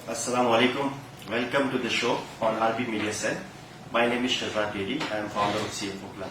Assalamu alaikum. Welcome to the show on RB Media Cell. My name is Shazad Dedi. I am founder of CFO Club.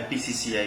FPCCI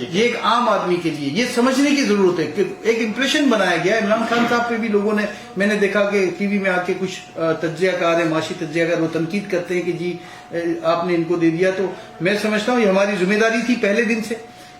یہ ایک عام آدمی کے لیے یہ سمجھنے کی ضرورت ہے کہ ایک امپریشن بنایا گیا. عمران خان صاحب پہ بھی لوگوں نے, میں نے دیکھا کہ ٹی وی میں آ کے کچھ تجزیہ کار ہیں, معاشی تجزیہ کار, وہ تنقید کرتے ہیں کہ جی آپ نے ان کو دے دیا. تو میں سمجھتا ہوں یہ ہماری ذمہ داری تھی پہلے دن سے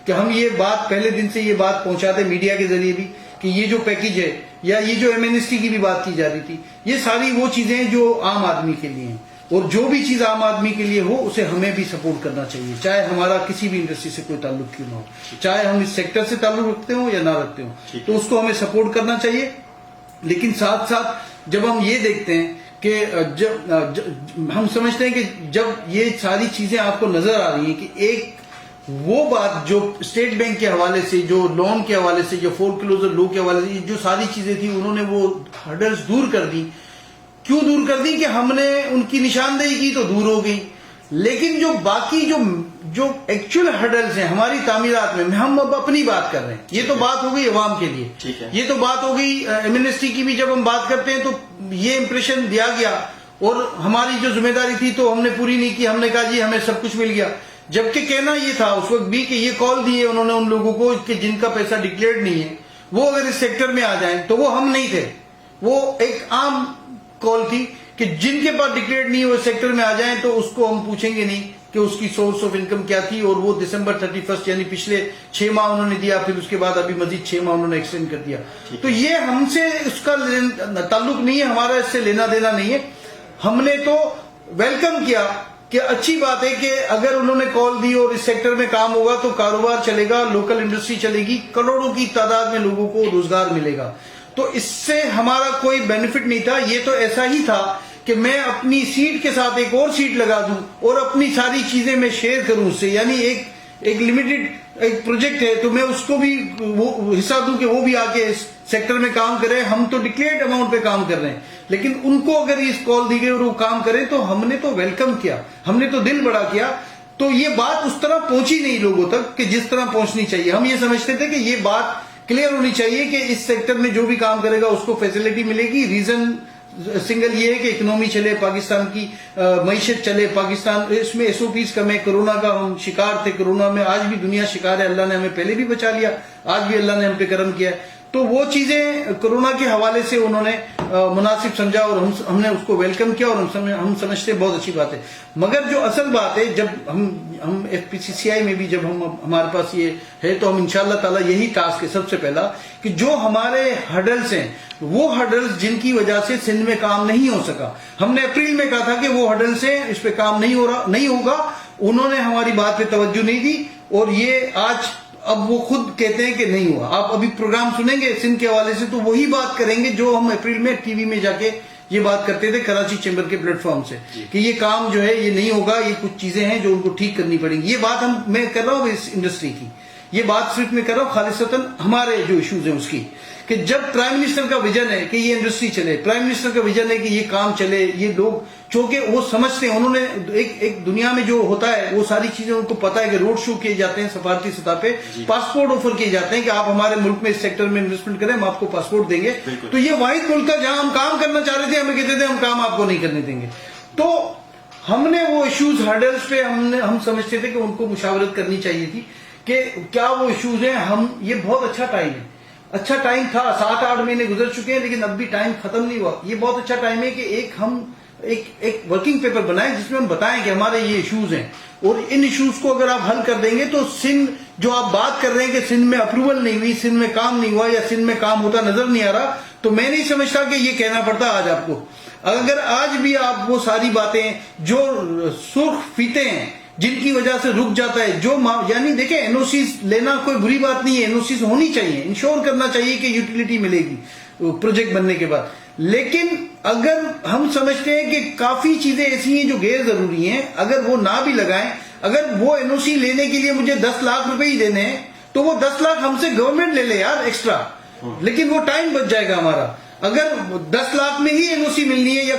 کہ ہم یہ بات پہلے دن سے یہ بات پہنچاتے میڈیا کے ذریعے بھی کہ یہ جو پیکیج ہے یا یہ جو MNST کی بھی بات کی جا رہی تھی, یہ ساری وہ چیزیں جو عام آدمی کے لیے ہیں, اور جو بھی چیز عام آدمی کے لیے ہو اسے ہمیں بھی سپورٹ کرنا چاہیے, چاہے ہمارا کسی بھی انڈسٹری سے کوئی تعلق کیوں نہ ہو, چاہے ہم اس سیکٹر سے تعلق رکھتے ہوں یا نہ رکھتے ہوں, تو اس کو ہمیں سپورٹ کرنا چاہیے. لیکن ساتھ ساتھ جب ہم یہ دیکھتے ہیں کہ جب ہم سمجھتے ہیں کہ جب یہ ساری چیزیں آپ کو نظر آ رہی ہیں کہ ایک وہ بات جو اسٹیٹ بینک کے حوالے سے, جو لون کے حوالے سے, جو فور کلوزر لو کے حوالے سے جو ساری چیزیں تھیں, انہوں نے وہ ہرڈلز دور کر دی. کیوں دور کر دی؟ کہ ہم نے ان کی نشاندہی کی تو دور ہو گئی. لیکن جو باقی جو ایکچوئل ہرڈلز ہیں ہماری تعمیرات میں, ہم اب اپنی بات کر رہے ہیں. یہ تو بات ہو گئی عوام کے لیے, یہ تو بات ہو گئی MNST کی بھی. جب ہم بات کرتے ہیں تو یہ امپریشن دیا گیا اور ہماری جو ذمہ داری تھی تو ہم نے پوری نہیں کی. ہم نے کہا جی ہمیں سب کچھ مل گیا, جبکہ کہنا یہ تھا اس وقت بھی کہ یہ کال دی ہے انہوں نے ان لوگوں کو کہ جن کا پیسہ ڈکلیئرڈ نہیں ہے وہ اگر اس سیکٹر میں آ جائیں, تو وہ ہم نہیں تھے. وہ ایک عام کال تھی کہ جن کے پاس ڈکلیئرڈ نہیں وہ سیکٹر میں آ جائیں تو اس کو ہم پوچھیں گے نہیں کہ اس کی سورس آف انکم کیا تھی. اور وہ December 31 یعنی پچھلے 6 ماہ انہوں نے دیا, پھر اس کے بعد ابھی مزید 6 ماہ انہوں نے ایکسٹینڈ کر دیا. تو یہ ہم سے اس کا تعلق نہیں ہے, ہمارا اس سے لینا دینا نہیں ہے. ہم نے تو ویلکم کیا کہ اچھی بات ہے کہ اگر انہوں نے کال دی اور اس سیکٹر میں کام ہوگا تو کاروبار چلے گا, لوکل انڈسٹری چلے گی, کروڑوں کی تعداد میں لوگوں کو روزگار ملے گا. تو اس سے ہمارا کوئی بینیفٹ نہیں تھا. یہ تو ایسا ہی تھا کہ میں اپنی سیٹ کے ساتھ ایک اور سیٹ لگا دوں اور اپنی ساری چیزیں میں شیئر کروں اس سے. یعنی ایک لمیٹڈ ایک پروجیکٹ ہے تو میں اس کو بھی وہ حصہ دوں کہ وہ بھی آ کے اس سیکٹر میں کام کرے. ہم تو ڈکلیئرڈ اماؤنٹ پہ کام کر رہے ہیں, لیکن ان کو اگر اس کال دی گئی اور وہ کام کریں تو ہم نے تو ویلکم کیا, ہم نے تو دل بڑا کیا. تو یہ بات اس طرح پہنچی نہیں لوگوں تک کہ جس طرح پہنچنی چاہیے. ہم یہ سمجھتے تھے کہ یہ بات کلیئر ہونی چاہیے کہ اس سیکٹر میں جو بھی کام کرے گا اس کو فیسلٹی ملے گی. ریزن سنگل یہ ہے کہ اکنومی چلے, پاکستان کی معیشت چلے, پاکستان اس میں SOPs کم ہے. کورونا کا ہم شکار تھے, کورونا میں آج بھی دنیا شکار ہے. اللہ نے ہمیں پہلے بھی بچا لیا, آج بھی اللہ نے ہم پہ کرم کیا ہے. تو وہ چیزیں کورونا کے حوالے سے انہوں نے مناسب سمجھا اور ہم نے اس کو ویلکم کیا اور ہم سمجھتے ہیں بہت اچھی بات ہے. مگر جو اصل بات ہے, جب ہم FPCCI میں بھی جب ہمارے پاس یہ ہے تو ہم انشاءاللہ تعالی یہی ٹاسک ہے سب سے پہلا کہ جو ہمارے ہرڈلز ہیں وہ ہرڈلز جن کی وجہ سے سندھ میں کام نہیں ہو سکا, ہم نے اپریل میں کہا تھا کہ وہ ہرڈلز ہیں اس پہ کام نہیں ہوگا, انہوں نے ہماری بات پہ توجہ نہیں دی اور یہ آج اب وہ خود کہتے ہیں کہ نہیں ہوا. آپ ابھی پروگرام سنیں گے سندھ کے حوالے سے تو وہی بات کریں گے جو ہم اپریل میں ٹی وی میں جا کے یہ بات کرتے تھے کراچی چیمبر کے پلیٹ فارم سے کہ یہ کام جو ہے یہ نہیں ہوگا, یہ کچھ چیزیں ہیں جو ان کو ٹھیک کرنی پڑیں گی. یہ بات میں کر رہا ہوں اس انڈسٹری کی, یہ بات صرف میں کر رہا ہوں خالصتاً ہمارے جو ایشوز ہیں اس کی, کہ جب پرائم منسٹر کا ویژن ہے کہ یہ انڈسٹری چلے, پرائم منسٹر کا ویژن ہے کہ یہ کام چلے, یہ لوگ چونکہ وہ سمجھتے ہیں, انہوں نے ایک دنیا میں جو ہوتا ہے وہ ساری چیزیں ان کو پتا ہے کہ روڈ شو کیے جاتے ہیں سفارتی سطح پہ, پاسپورٹ آفر کیے جاتے ہیں کہ آپ ہمارے ملک میں اس سیکٹر میں انویسٹمنٹ کریں, ہم آپ کو پاسپورٹ دیں گے. تو یہ واحد ملک تھا جہاں ہم کام کرنا چاہ رہے تھے, ہمیں کہتے تھے ہم کام آپ کو نہیں کرنے دیں گے. تو ہم نے وہ ایشوز ہرڈلز پہ ہم سمجھتے تھے کہ ان کو مشاورت کرنی چاہیے تھی کہ کیا وہ ایشوز ہیں. یہ بہت اچھا ٹائم ہے, اچھا ٹائم تھا, 7-8 مہینے گزر چکے ہیں لیکن اب بھی ٹائم ختم نہیں ہوا. یہ بہت اچھا ٹائم ہے کہ ہم ایک ورکنگ پیپر بنائیں جس میں ہم بتائیں کہ ہمارے یہ ایشوز ہیں اور ان ایشوز کو اگر آپ حل کر دیں گے تو سندھ جو آپ بات کر رہے ہیں کہ سندھ میں اپروول نہیں ہوئی, سندھ میں کام نہیں ہوا یا سندھ میں کام ہوتا نظر نہیں آ رہا, تو میں نہیں سمجھتا کہ یہ کہنا پڑتا آج آپ کو. اگر آج بھی آپ وہ ساری باتیں جو سرخ فیتے ہیں جن کی وجہ سے رک جاتا ہے, جو یعنی دیکھیں NOCs لینا کوئی بری بات نہیں ہے, NOCs ہونی چاہیے, انشور کرنا چاہیے کہ یوٹیلیٹی ملے گی پروجیکٹ بننے کے بعد. لیکن اگر ہم سمجھتے ہیں کہ کافی چیزیں ایسی ہیں جو غیر ضروری ہیں, اگر وہ نہ بھی لگائیں, اگر وہ NOC لینے کے لیے مجھے 10 لاکھ روپے ہی دینے ہیں تو وہ 10 لاکھ ہم سے گورنمنٹ لے لے یار ایکسٹرا, لیکن وہ ٹائم بچ جائے گا ہمارا. اگر 10 لاکھ میں ہی NOC ملنی ہے یا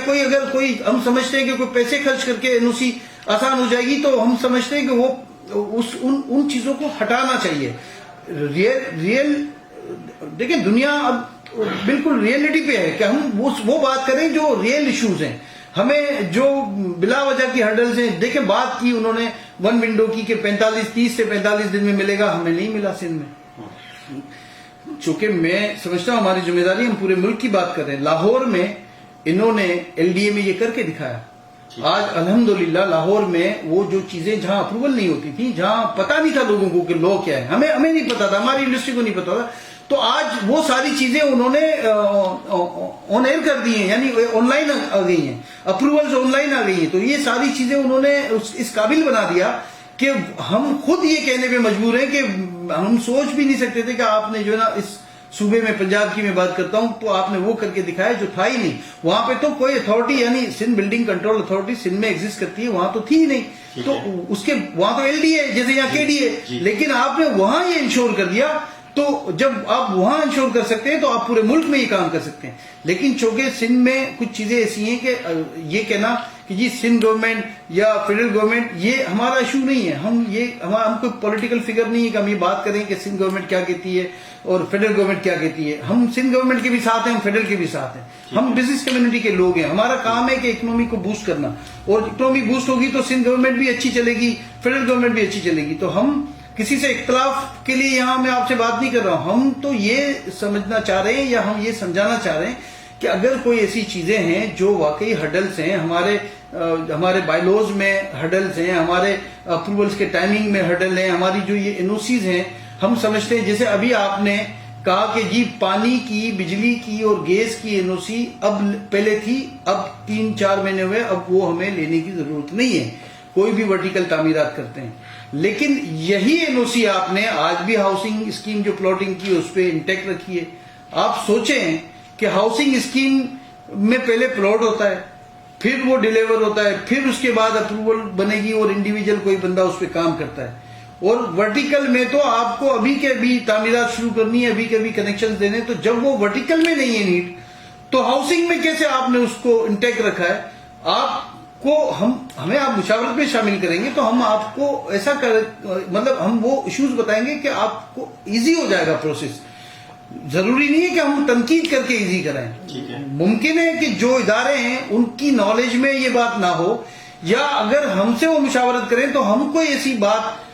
کوئی ہم سمجھتے ہیں کہ کوئی پیسے خرچ کر کے NOC آسان ہو جائے گی, تو ہم سمجھتے ہیں کہ وہ ان چیزوں کو ہٹانا چاہیے. ریئل دیکھیں دنیا اب بالکل ریئلٹی پہ ہے کہ ہم وہ بات کریں جو ریئل ایشوز ہیں. ہمیں جو بلا وجہ کی ہرڈلز ہیں, دیکھیں بات کی انہوں نے ون ونڈو کی کہ 30 سے 45 دن میں ملے گا, ہمیں نہیں ملا سندھ میں. چونکہ میں سمجھتا ہوں ہماری ذمہ داری, ہم پورے ملک کی بات کر رہے ہیں. لاہور میں انہوں نے LDA میں یہ کر کے دکھایا. آج الحمدللہ لاہور میں وہ جو چیزیں جہاں اپروول نہیں ہوتی تھی, جہاں پتا نہیں تھا لوگوں کو کہ لو کیا ہے, ہمیں نہیں پتا تھا, ہماری انڈسٹری کو نہیں پتا تھا, تو آج وہ ساری چیزیں انہوں نے آن ایئر کر دی ہیں, یعنی آن لائن آ گئی ہیں, اپروولز آن لائن آ گئی ہیں. تو یہ ساری چیزیں انہوں نے اس قابل بنا دیا کہ ہم خود یہ کہنے پہ مجبور ہیں کہ ہم سوچ بھی نہیں سکتے تھے کہ آپ نے جو ہے نا اس صوبے میں, پنجاب کی میں بات کرتا ہوں, تو آپ نے وہ کر کے دکھایا جو تھا ہی نہیں. وہاں پہ تو کوئی اتھارٹی, یعنی Sindh building control authority Sindh میں ایگزسٹ کرتی ہے, وہاں تو تھی ہی نہیں. تو اس کے وہاں تو LDA جیسے یہاں KDA, لیکن آپ نے وہاں یہ انشور کر دیا. تو جب آپ وہاں انشور کر سکتے ہیں تو آپ پورے ملک میں یہ کام کر سکتے ہیں. لیکن چونکہ سندھ میں کچھ چیزیں ایسی ہیں کہ یہ کہنا کہ جی سندھ گورنمنٹ یا فیڈرل گورنمنٹ, یہ ہمارا ایشو نہیں ہے. ہم کوئی پولیٹیکل فگر نہیں ہے کہ ہم یہ بات کریں کہ سندھ گورنمنٹ کیا کہتی ہے اور فیڈرل گورنمنٹ کیا کہتی ہے. ہم سندھ گورنمنٹ کے بھی ساتھ ہیں, ہم فیڈرل کے بھی ساتھ ہیں. ہم بزنس کمیونٹی کے لوگ ہیں. ہمارا کام ہے کہ اکنومی کو بوسٹ کرنا, اور اکنومی بوسٹ ہوگی تو سندھ گورنمنٹ بھی اچھی چلے گی, فیڈرل گورنمنٹ بھی اچھی چلے گی. تو ہم کسی سے اختلاف کے لیے یہاں میں آپ سے بات نہیں کر رہا ہوں. ہم تو یہ سمجھنا چاہ رہے ہیں یا ہم یہ سمجھانا چاہ رہے ہیں کہ اگر کوئی ایسی چیزیں ہیں جو واقعی ہرڈلز ہیں, ہمارے بائی لوز میں ہرڈلز ہیں, ہمارے اپروولز کے ٹائمنگ میں ہرڈل ہیں, ہماری جو یہ NOCs ہیں, ہم سمجھتے ہیں جیسے ابھی آپ نے کہا کہ جی پانی کی, بجلی کی اور گیس کی NOC اب پہلے تھی, اب 3-4 مہینے ہوئے, اب وہ ہمیں لینے کی ضرورت نہیں ہے. کوئی بھی ورٹیکل تعمیرات کرتے ہیں, لیکن یہی NOC آپ نے آج بھی ہاؤسنگ اسکیم جو پلاٹنگ کی اس پہ انٹیکٹ رکھی ہے. آپ سوچیں کہ ہاؤسنگ اسکیم میں پہلے پلاٹ ہوتا ہے, پھر وہ ڈیلیور ہوتا ہے, پھر اس کے بعد اپروول بنے گی اور انڈیویجل کوئی بندہ اس پہ کام کرتا ہے. اور ورٹیکل میں تو آپ کو ابھی کے ابھی تعمیرات شروع کرنی ہے, ابھی کے ابھی کنیکشن دینے, تو جب وہ ورٹیکل میں نہیں ہے نیڈ, تو ہاؤسنگ میں کیسے آپ نے اس کو انٹیکٹ رکھا ہے. آپ کو ہمیں آپ مشاورت میں شامل کریں گے تو ہم آپ کو ایسا مطلب ہم وہ ایشوز بتائیں گے کہ آپ کو ایزی ہو جائے گا پروسیس. ضروری نہیں ہے کہ ہم تنقید کر کے ایزی کرائیں. ممکن ہے کہ جو ادارے ہیں ان کی نالج میں یہ بات نہ ہو, یا اگر ہم سے وہ مشاورت کریں تو ہم کوئی ایسی بات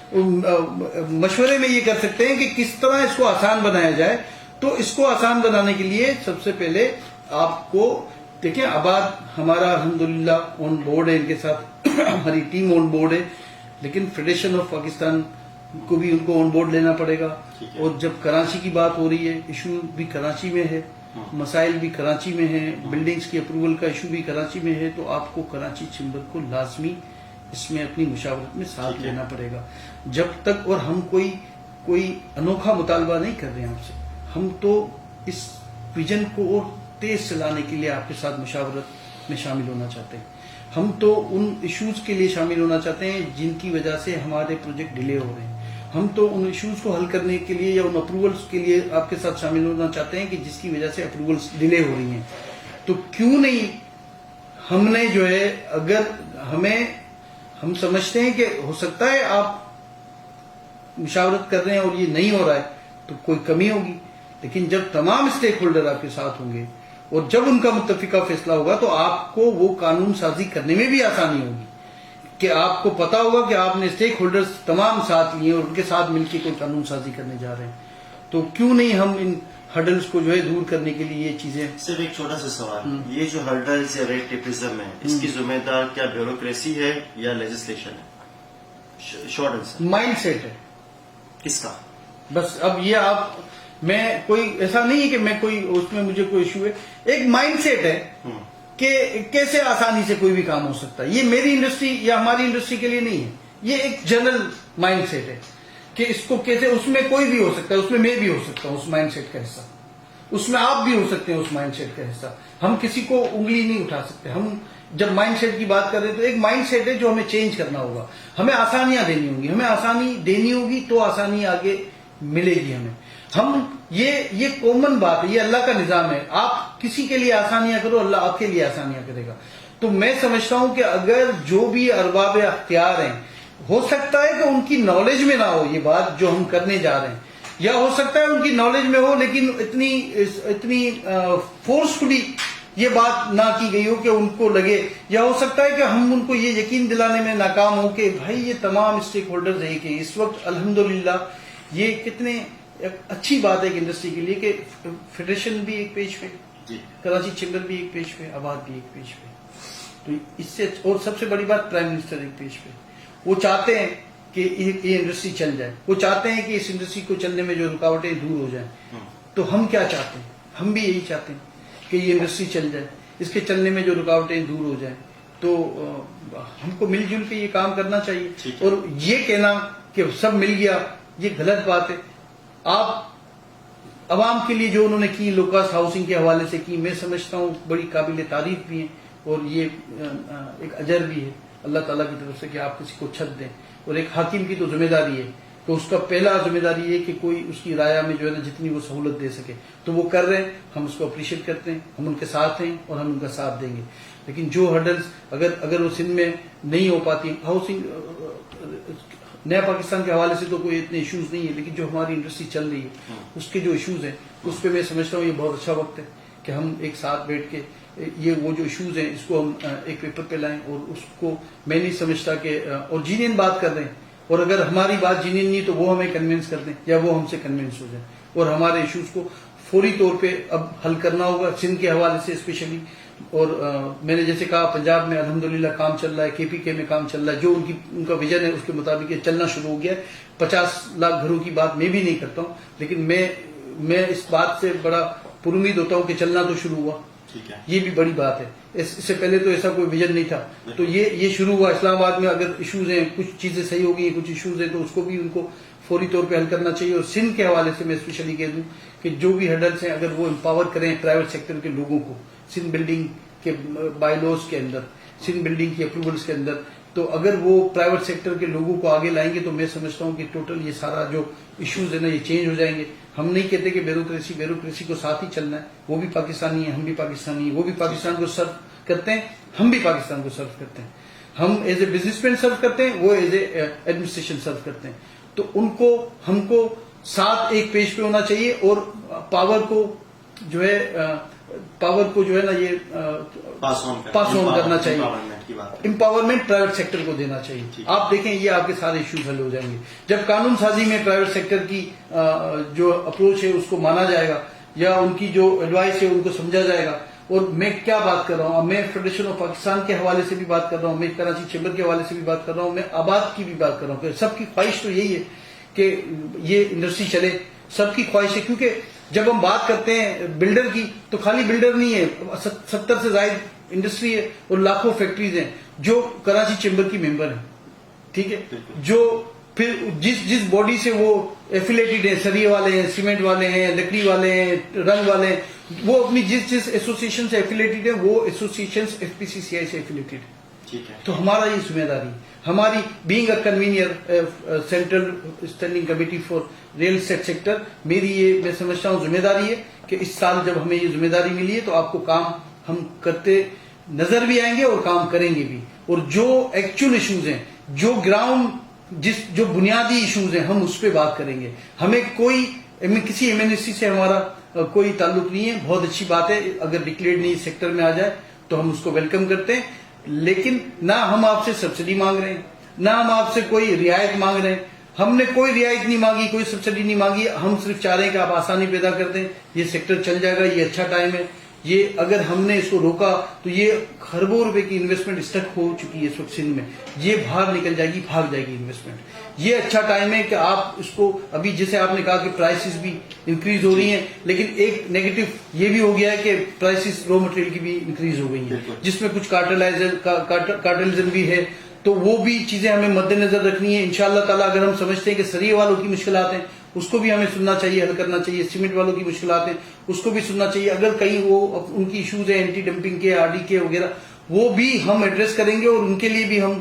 مشورے میں یہ کر سکتے ہیں کہ کس طرح اس کو آسان بنایا جائے. تو اس کو آسان بنانے کے لیے سب سے پہلے آپ کو دیکھیں, آباد ہمارا الحمدللہ آن بورڈ ہے, ان کے ساتھ ہماری ٹیم آن بورڈ ہے, لیکن فیڈریشن آف پاکستان کو بھی ان کو آن بورڈ لینا پڑے گا. اور جب کراچی کی بات ہو رہی ہے, ایشو بھی کراچی میں ہے, مسائل بھی کراچی میں ہیں, بلڈنگز کی اپروول کا ایشو بھی کراچی میں ہے, تو آپ کو کراچی چیمبر کو لازمی اس میں اپنی مشاورت میں ساتھ لینا پڑے گا. جب تک, اور ہم کوئی انوکھا مطالبہ نہیں کر رہے ہیں آپ سے, ہم تو اس ویژن کو اور تیز چلانے کے لیے آپ کے ساتھ مشاورت میں شامل ہونا چاہتے ہیں. ہم تو ان ایشوز کے لیے شامل ہونا چاہتے ہیں جن کی وجہ سے ہمارے پروجیکٹ ڈیلے ہو رہے ہیں. ہم تو ان ایشوز کو حل کرنے کے لیے یا ان اپروولز کے لیے آپ کے ساتھ شامل ہونا چاہتے ہیں کہ جس کی وجہ سے اپروولز ڈیلے ہو رہی ہیں. تو کیوں نہیں ہم نے جو ہے, اگر ہم سمجھتے ہیں کہ ہو سکتا ہے آپ مشاورت کر رہے ہیں اور یہ نہیں ہو رہا ہے تو کوئی کمی ہوگی, لیکن جب تمام اسٹیک ہولڈر آپ کے ساتھ ہوں گے اور جب ان کا متفقہ فیصلہ ہوگا تو آپ کو وہ قانون سازی کرنے میں بھی آسانی ہوگی, کہ آپ کو پتا ہوگا کہ آپ نے اسٹیک ہولڈرز تمام ساتھ لیے اور ان کے ساتھ مل کے کوئی قانون سازی کرنے جا رہے ہیں. تو کیوں نہیں ہم ان ہرڈلز کو جو ہے دور کرنے کے لیے یہ چیزیں. صرف ایک چھوٹا سا سوال, یہ جو ہرڈلز یا ریڈ ٹیپزم ہے, اس کی ذمہ دار کیا بیوروکریسی ہے یا لیجسلیشن ہے؟ شارٹ آنسر مائنڈ سیٹ ہے کس کا؟ بس اب یہ آپ, میں کوئی ایسا نہیں ہے کہ میں کوئی اس میں مجھے کوئی ایشو ہے, ایک مائنڈ سیٹ ہے کہ کیسے آسانی سے کوئی بھی کام ہو سکتا ہے. یہ میری انڈسٹری یا ہماری انڈسٹری کے لیے نہیں ہے, یہ ایک جنرل مائنڈ سیٹ ہے کہ اس کو کیسے, اس میں کوئی بھی ہو سکتا ہے, اس میں میں بھی ہو سکتا ہوں اس مائنڈ سیٹ کا حصہ, اس میں آپ بھی ہو سکتے ہیں اس مائنڈ سیٹ کا حصہ. ہم کسی کو انگلی نہیں اٹھا سکتے. ہم جب مائنڈ سیٹ کی بات کر رہے ہیں تو ایک مائنڈ سیٹ ہے جو ہمیں چینج کرنا ہوگا. ہمیں آسانیاں دینی ہوں گی, ہمیں آسانی دینی ہوگی تو آسانی آگے ملے گی ہمیں. ہم یہ کامن بات ہے, یہ اللہ کا نظام ہے. آپ کسی کے لیے آسانیاں کرو, اللہ آپ کے لیے آسانیاں کرے گا. تو میں سمجھتا ہوں کہ اگر جو بھی ارباب اختیار ہیں, ہو سکتا ہے کہ ان کی نالج میں نہ ہو یہ بات جو ہم کرنے جا رہے ہیں, یا ہو سکتا ہے ان کی نالج میں ہو لیکن اتنی فورسفلی یہ بات نہ کی گئی ہو کہ ان کو لگے، یا ہو سکتا ہے کہ ہم ان کو یہ یقین دلانے میں ناکام ہو کہ بھائی یہ تمام اسٹیک ہولڈرز ہیں کہ اس وقت الحمدللہ یہ کتنے اچھی بات ہے کہ انڈسٹری کے لیے کہ فیڈریشن بھی ایک پیج پہ، کراچی چیمبر بھی ایک پیج پہ، آباد بھی ایک پیج پہ، تو اس سے اور سب سے بڑی بات پرائم منسٹر ایک پیج پہ. وہ چاہتے ہیں کہ یہ انڈسٹری چل جائے، وہ چاہتے ہیں کہ اس انڈسٹری کو چلنے میں جو رکاوٹیں دور ہو جائیں. تو ہم کیا چاہتے ہیں؟ ہم بھی یہی چاہتے ہیں کہ یہ انڈسٹری چل جائے، اس کے چلنے میں جو رکاوٹیں دور ہو جائیں. تو ہم کو مل جل کے یہ کام کرنا چاہیے، اور یہ کہنا کہ سب مل گیا یہ غلط بات ہے. آپ عوام کے لیے جو انہوں نے کی لوکاس ہاؤسنگ کے حوالے سے کی، میں سمجھتا ہوں بڑی قابل تعریف بھی ہیں، اور یہ ایک اجر بھی ہے اللہ تعالیٰ کی طرف سے کہ آپ کسی کو چھت دیں. اور ایک حاکم کی تو ذمہ داری ہے کہ اس کا پہلا ذمہ داری یہ کہ کوئی اس کی رعایا میں جو ہے نا جتنی وہ سہولت دے سکے، تو وہ کر رہے ہیں، ہم اس کو اپریشیٹ کرتے ہیں، ہم ان کے ساتھ ہیں اور ہم ان کا ساتھ دیں گے. لیکن جو ہرڈلز اگر وہ سندھ میں نہیں ہو پاتی، ہاؤسنگ نیا پاکستان کے حوالے سے تو کوئی اتنے ایشوز نہیں ہے، لیکن جو ہماری انڈسٹری چل رہی ہے اس کے جو ایشوز ہیں اس پہ میں سمجھتا ہوں یہ بہت اچھا وقت ہے کہ ہم ایک ساتھ بیٹھ کے یہ وہ جو ایشوز ہیں اس کو ہم ایک پیپر پہ لائیں. اور اس کو میں نہیں سمجھتا کہ اور جینین بات کر رہے ہیں، اور اگر ہماری بات جینین نہیں تو وہ ہمیں کنونس کر دیں یا وہ ہم سے کنونس ہو جائیں، اور ہمارے ایشوز کو فوری طور پہ اب حل کرنا ہوگا سندھ کے حوالے سے اسپیشلی. اور میں نے جیسے کہا پنجاب میں الحمدللہ کام چل رہا ہے، کے پی کے میں کام چل رہا ہے، جو ان کا ویژن ہے اس کے مطابق یہ چلنا شروع ہو گیا ہے. 50 لاکھ گھروں کی بات میں بھی نہیں کرتا ہوں، لیکن میں اس بات سے بڑا پر امید ہوتا ہوں کہ چلنا تو شروع ہوا. یہ بھی بڑی بات ہے، اس سے پہلے تو ایسا کوئی ویژن نہیں تھا، تو یہ شروع ہوا. اسلام آباد میں اگر ایشوز ہیں، کچھ چیزیں صحیح ہو گئی ہیں، کچھ ایشوز ہیں، تو اس کو بھی ان کو فوری طور پہ حل کرنا چاہیے. اور سندھ کے حوالے سے میں اسپیشلی کہہ دوں کہ جو بھی ہیڈلز ہیں اگر وہ امپاور کریں پرائیویٹ سیکٹر کے لوگوں کو سندھ بلڈنگ کے بائی لوز کے اندر، سندھ بلڈنگ کی اپروولس کے اندر، تو اگر وہ پرائیویٹ سیکٹر کے لوگوں کو آگے لائیں گے تو میں سمجھتا ہوں کہ ٹوٹل یہ سارا جو ایشوز ہے نا یہ چینج ہو جائیں گے. ہم نہیں کہتے کہ بیوروکریسی کو ساتھ ہی چلنا ہے، وہ بھی پاکستانی ہیں، ہم بھی پاکستانی ہیں، وہ بھی پاکستان کو سرو کرتے ہیں، ہم بھی پاکستان کو سرو کرتے ہیں. ہم ایز اے بزنس مین سرو کرتے ہیں، وہ ایز اے ایڈمنسٹریشن سرو کرتے ہیں. تو ہم کو ساتھ ایک پیج پہ ہونا چاہیے، اور پاور کو جو ہے نا یہ پاس آن کرنا چاہیے. امپاورمنٹ پرائیویٹ سیکٹر کو دینا چاہیے. آپ دیکھیں یہ آپ کے سارے ایشوز حل ہو جائیں گے جب قانون سازی میں پرائیویٹ سیکٹر کی جو اپروچ ہے اس کو مانا جائے گا، یا ان کی جو ایڈوائس ہے ان کو سمجھا جائے گا. اور میں کیا بات کر رہا ہوں، میں فیڈریشن آف پاکستان کے حوالے سے بھی بات کر رہا ہوں، میں کراچی چیمبر کے حوالے سے بھی بات کر رہا ہوں، میں آباد کی بھی بات کر رہا ہوں کہ سب کی خواہش تو یہی ہے کہ یہ انڈسٹری چلے. سب کی خواہش ہے، کیونکہ جب ہم بات کرتے ہیں بلڈر کی تو خالی بلڈر نہیں ہے، 70 سے زائد انڈسٹری ہے اور لاکھوں فیکٹریز ہیں جو کراچی چیمبر کی ممبر ہیں. ٹھیک ہے، جو پھر جس باڈی سے وہ ایفیلیٹڈ ہیں، سریے والے ہیں، سیمنٹ والے ہیں، لکڑی والے ہیں، رنگ والے ہیں، وہ اپنی جس ایسوسیشن سے ایفیلیٹڈ ہیں وہ ایسوسیشن ایف پی سی سی آئی سے ایفیلیٹڈ ہے. تو ہمارا یہ ذمہ داری ہماری being a convener central standing committee for real estate sector, میری یہ میں سمجھتا ہوں ذمہ داری ہے کہ اس سال جب ہمیں یہ ذمہ داری ملی ہے تو آپ کو کام ہم کرتے نظر بھی آئیں گے اور کام کریں گے بھی. اور جو ایکچوئل ایشوز ہیں، جو گراؤنڈ جو بنیادی ایشوز ہیں ہم اس پہ بات کریں گے. ہمیں کسی ایم این ایس سی سے ہمارا کوئی تعلق نہیں ہے. بہت اچھی بات ہے اگر ڈکلیئرڈ نہیں سیکٹر میں آ جائے تو ہم اس کو ویلکم کرتے ہیں، لیکن نہ ہم آپ سے سبسڈی مانگ رہے ہیں، نہ ہم آپ سے کوئی رعایت مانگ رہے ہیں. ہم نے کوئی رعایت نہیں مانگی، کوئی سبسڈی نہیں مانگی. ہم صرف چاہ رہے ہیں کہ آپ آسانی پیدا کر دیں. یہ سیکٹر چل جائے گا، یہ اچھا ٹائم ہے. یہ اگر ہم نے اس کو روکا تو یہ خربوں روپے کی انویسٹمنٹ اسٹک ہو چکی ہے اس وقت سندھ میں، یہ باہر نکل جائے گی، بھاگ جائے گی انویسٹمنٹ. یہ اچھا ٹائم ہے کہ آپ اس کو ابھی جیسے آپ نے کہا کہ پرائسز بھی انکریز ہو رہی ہیں، لیکن ایک نیگیٹو یہ بھی ہو گیا ہے کہ پرائسز رو مٹیریل کی بھی انکریز ہو گئی ہیں، جس میں کچھ کارٹلزم بھی ہے. تو وہ بھی چیزیں ہمیں مد نظر رکھنی ہے. انشاءاللہ تعالیٰ اگر ہم سمجھتے ہیں کہ سریے والوں کی مشکلات ہیں اس کو بھی ہمیں سننا چاہیے، حل کرنا چاہیے. سیمنٹ والوں کی مشکلات ہیں اس کو بھی سننا چاہیے. اگر کہیں وہ ان کی ایشوز ہیں اینٹی ڈمپنگ کے، آر ڈی کے وغیرہ، وہ بھی ہم ایڈریس کریں گے. اور ان کے لیے بھی ہم،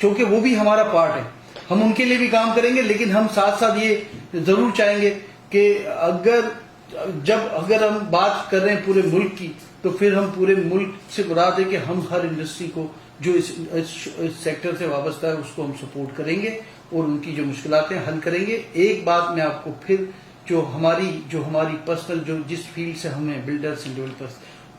چونکہ وہ بھی ہمارا پارٹ ہے، ہم ان کے لیے بھی کام کریں گے. لیکن ہم ساتھ ساتھ یہ ضرور چاہیں گے کہ اگر ہم بات کر رہے ہیں پورے ملک کی تو پھر ہم پورے ملک سے مراد ہے کہ ہم ہر انڈسٹری کو جو اس سیکٹر سے وابستہ ہے اس کو ہم سپورٹ کریں گے اور ان کی جو مشکلات ہیں حل کریں گے. ایک بات میں آپ کو پھر جو ہماری پرسنل جو جس فیلڈ سے ہم ہیں builders and developers,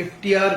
FTR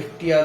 FTR